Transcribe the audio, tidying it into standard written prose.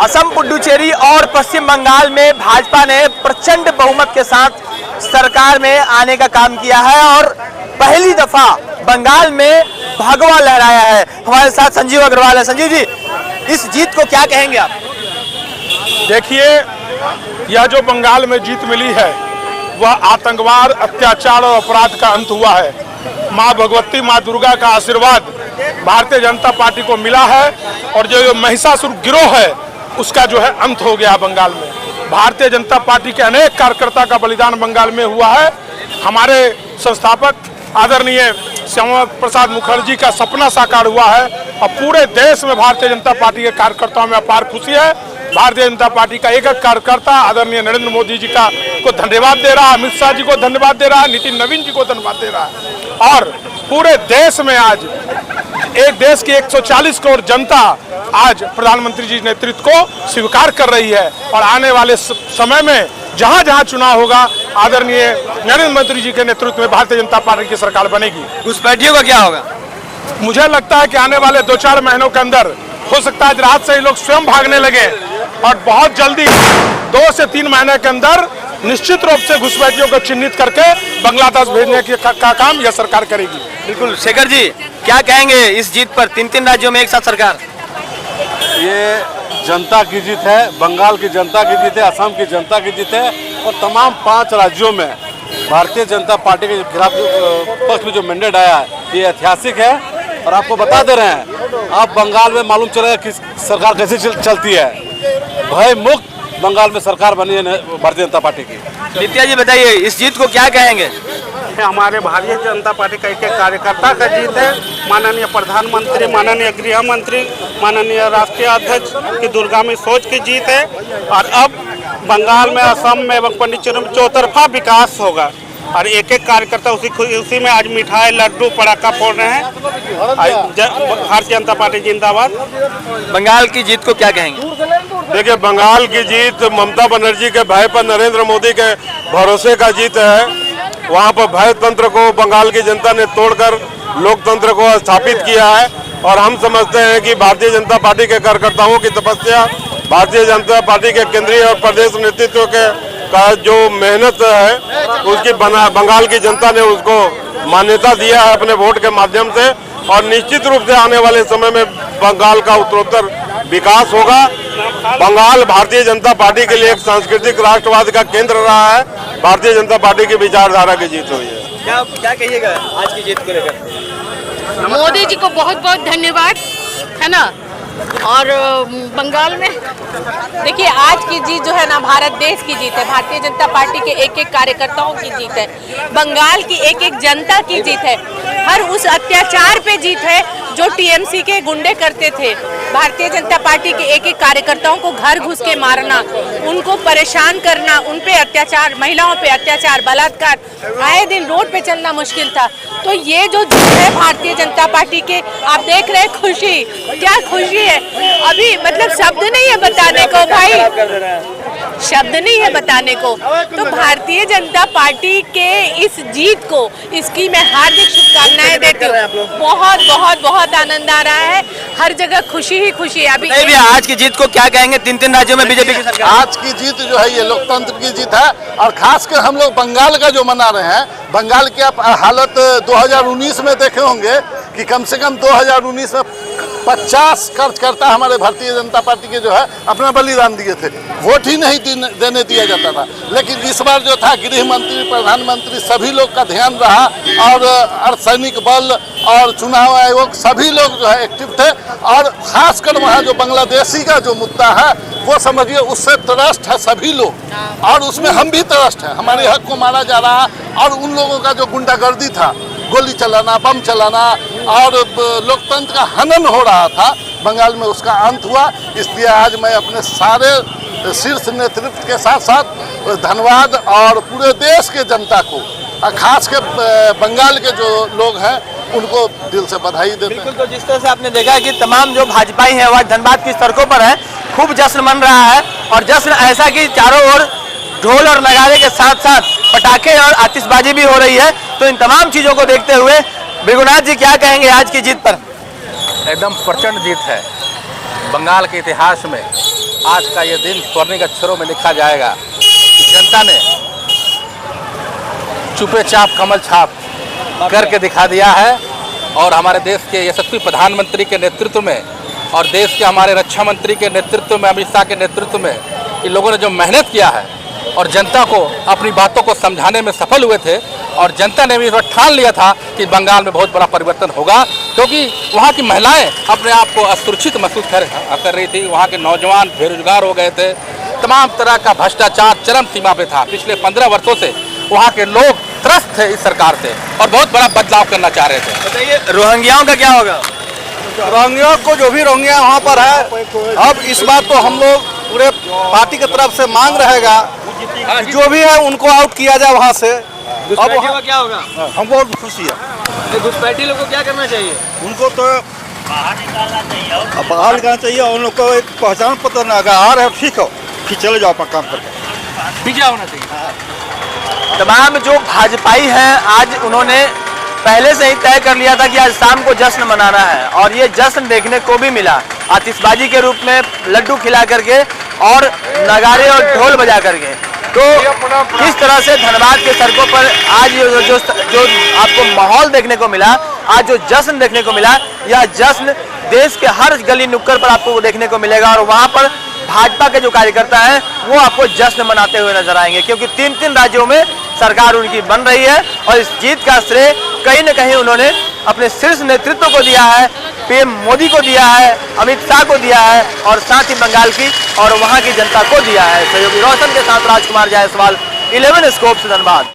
असम, पुडुचेरी और पश्चिम बंगाल में भाजपा ने प्रचंड बहुमत के साथ सरकार में आने का काम किया है और पहली दफा बंगाल में भगवा लहराया है। हमारे साथ संजीव अग्रवाल है। संजीव जी, इस जीत को क्या कहेंगे आप? देखिए, यह जो बंगाल में जीत मिली है वह आतंकवाद, अत्याचार और अपराध का अंत हुआ है। माँ भगवती, माँ दुर्गा का आशीर्वाद भारतीय जनता पार्टी को मिला है और जो महिषासुर गिरोह है उसका जो है अंत हो गया बंगाल में। भारतीय जनता पार्टी के अनेक कार्यकर्ता का बलिदान बंगाल में हुआ है। हमारे संस्थापक आदरणीय श्यामा प्रसाद मुखर्जी का सपना साकार हुआ है और पूरे देश में भारतीय जनता पार्टी के कार्यकर्ताओं में अपार खुशी है। भारतीय जनता पार्टी का एक कार्यकर्ता आदरणीय नरेंद्र मोदी जी को धन्यवाद दे रहा है, अमित शाह जी को धन्यवाद दे रहा है, नितिन नवीन जी को धन्यवाद दे रहा है और पूरे देश में आज एक देश की 140 करोड़ जनता आज प्रधानमंत्री जी नेतृत्व को स्वीकार कर रही है और आने वाले समय में जहां जहां चुनाव होगा आदरणीय नरेंद्र मोदी जी के नेतृत्व में भारतीय जनता पार्टी की सरकार बनेगी। घुसपैठियों का क्या होगा? मुझे लगता है कि आने वाले 2-4 महीनों के अंदर हो सकता है रात से ही लोग स्वयं भागने लगे और बहुत जल्दी 2 से 3 महीने के अंदर निश्चित रूप से घुसपैठियों को चिन्हित करके बांग्लादेश भेजने का काम यह सरकार करेगी। बिल्कुल। शेखर जी, क्या कहेंगे इस जीत पर? 3 राज्यों में एक साथ सरकार। ये जनता की जीत है, बंगाल की जनता की जीत है, असम की जनता की जीत है और तमाम 5 राज्यों में भारतीय जनता पार्टी के खिलाफ पक्ष में जो मैंडेट आया है ये ऐतिहासिक है। और आपको बता दे रहे हैं, अब बंगाल में मालूम चलेगा कि सरकार कैसे चलती है। भय मुक्त बंगाल में सरकार बनी है भारतीय जनता पार्टी की। नित्या जी बताइए, इस जीत को क्या कहेंगे? हमारे भारतीय जनता पार्टी का एक कार्यकर्ता का जीत है। माननीय प्रधानमंत्री, माननीय गृह मंत्री, माननीय राष्ट्रीय अध्यक्ष की दूरगामी सोच की जीत है और अब बंगाल में, असम में एवं पुडुचेरी में चौतरफा विकास होगा और एक कार्यकर्ता उसी में आज मिठाई, लड्डू, पटाखा फोड़ रहे हैं। भारतीय जनता पार्टी जिंदाबाद। बंगाल की जीत को क्या कहेंगे? देखिए, बंगाल की जीत ममता बनर्जी के भय पर नरेंद्र मोदी के भरोसे का जीत है। वहाँ पर भय तंत्र को बंगाल की जनता ने तोड़कर लोकतंत्र को स्थापित किया है और हम समझते हैं कि भारतीय जनता पार्टी के कार्यकर्ताओं की तपस्या, भारतीय जनता पार्टी के केंद्रीय और प्रदेश नेतृत्व का जो मेहनत है उसकी बंगाल की जनता ने उसको मान्यता दिया है अपने वोट के माध्यम से और निश्चित रूप से आने वाले समय में बंगाल का उत्तरोत्तर विकास होगा। बंगाल भारतीय जनता पार्टी के लिए एक सांस्कृतिक राष्ट्रवाद का केंद्र रहा है। भारतीय जनता पार्टी की विचारधारा की जीत हुई है। क्या कहिएगा आज की जीत को लेकर? मोदी जी को बहुत बहुत धन्यवाद, है ना। और बंगाल में देखिए, आज की जीत जो है ना, भारत देश की जीत है, भारतीय जनता पार्टी के एक एक कार्यकर्ताओं की जीत है, बंगाल की एक एक जनता की जीत है, हर उस अत्याचार पे जीत है जो टीएमसी के गुंडे करते थे। भारतीय जनता पार्टी के एक एक कार्यकर्ताओं को घर घुस के मारना, उनको परेशान करना, उन पे अत्याचार, महिलाओं पे अत्याचार, बलात्कार, आए दिन रोड पे चलना मुश्किल था। तो ये जो जीत है भारतीय जनता पार्टी के, आप देख रहे हैं, खुशी, क्या खुशी है। अभी मतलब शब्द नहीं है बताने को भाई, शब्द नहीं है बताने को। तो भारतीय जनता पार्टी के इस जीत को, इसकी मैं हार्दिक शुभकामनाएं देती हूँ। बहुत बहुत बहुत आनंद आ रहा है, हर जगह खुशी ही खुशी है। अभी आज की जीत को क्या कहेंगे? 3 राज्यों में बीजेपी की सरकार। आज की जीत जो है ये लोकतंत्र की जीत है और खासकर हम लोग बंगाल का जो मना रहे हैं, बंगाल की आप हालत 2019 में देखे होंगे कि कम से कम 2019 में 50 कार्यकर्ता हमारे भारतीय जनता पार्टी के जो है अपना बलिदान दिए थे, वोट ही नहीं देने दिया जाता था। लेकिन इस बार जो था, गृह मंत्री, प्रधानमंत्री, सभी लोग का ध्यान रहा और अर्धसैनिक बल और चुनाव आयोग सभी लोग जो है एक्टिव थे और खासकर वहाँ जो बांग्लादेशी का जो मुद्दा है वो समझिए उससे त्रस्त है सभी लोग और उसमें हम भी त्रस्त हैं। हमारे हक को मारा जा रहा और उन लोगों का जो गुंडागर्दी था, गोली चलाना, बम चलाना और लोकतंत्र का हनन हो रहा था बंगाल में, उसका अंत हुआ। इसलिए आज मैं अपने सारे शीर्ष नेतृत्व के साथ साथ धन्यवाद और पूरे देश के जनता को, खास के बंगाल के जो लोग हैं उनको दिल से बधाई देते हैं। तो जिस तरह से आपने देखा कि तमाम जो भाजपाई हैं वह धनबाद की सड़कों पर है, खूब जश्न मन रहा है और जश्न ऐसा कि चारों ओर ढोल और नगाड़े के साथ साथ पटाखे और आतिशबाजी भी हो रही है। तो इन तमाम चीजों को देखते हुए भृगुनाथ जी क्या कहेंगे आज की जीत पर? एकदम प्रचंड जीत है। बंगाल के इतिहास में आज का ये दिन स्वर्णिम अक्षरों में लिखा जाएगा कि जनता ने चुपे चाप कमल छाप करके दिखा दिया है। और हमारे देश के यशस्वी प्रधानमंत्री के नेतृत्व में और देश के हमारे रक्षा मंत्री के नेतृत्व में, अमित शाह के नेतृत्व में इन लोगों ने जो मेहनत किया है और जनता को अपनी बातों को समझाने में सफल हुए थे। और जनता ने भी इस बार ठान लिया था कि बंगाल में बहुत बड़ा परिवर्तन होगा, क्योंकि वहाँ की महिलाएं अपने आप को असुरक्षित महसूस कर रही थी। वहाँ के नौजवान बेरोजगार हो गए थे। तमाम तरह का भ्रष्टाचार चरम सीमा पे था। पिछले 15 वर्षों से वहाँ के लोग त्रस्त थे इस सरकार से और बहुत बड़ा बदलाव करना चाह रहे थे। बताइए रोहिंग्याओं का क्या होगा? रोहिंग्या को जो भी रोहिंग्या वहाँ पर है, अब इस बात तो हम लोग पूरे पार्टी की तरफ से मांग रहेगा कि जो भी है उनको आउट किया जाए वहाँ से। अब घुसपैठियों का क्या होगा? हमको बहुत खुशी है। घुसपैठी लोगों को क्या करना चाहिए? उनको तो बाहर निकालना चाहिए और उन लोग को एक पहचान पत्र ना, अगर आ रहे हो ठीक हो, फिर चले जाओ अपना काम करके। पीछे होना चाहिए। तमाम जो भाजपाई हैं आज उन्होंने पहले से ही तय कर लिया था कि आज शाम को जश्न मनाना है और ये जश्न देखने को भी मिला। आतिशबाजी के रूप में लड्डू खिला करके और नगाड़े और ढोल बजा करके। तो किस तरह से धनबाद के सड़कों पर आज जो आपको माहौल देखने को मिला, आज जो जश्न देखने को मिला, यह जश्न देश के हर गली नुक्कड़ पर आपको देखने को मिलेगा। और वहाँ पर भाजपा के जो कार्यकर्ता हैं वो आपको जश्न मनाते हुए नजर आएंगे, क्योंकि 3 राज्यों में सरकार उनकी बन रही है। और इस जीत का श्रेय कहीं न कहीं उन्होंने अपने शीर्ष नेतृत्व को दिया है, पीएम मोदी को दिया है, अमित शाह को दिया है और साथ ही बंगाल की और वहाँ की जनता को दिया है। सहयोगी रोशन के साथ राजकुमार जायसवाल, 11 स्कोप से धनबाद।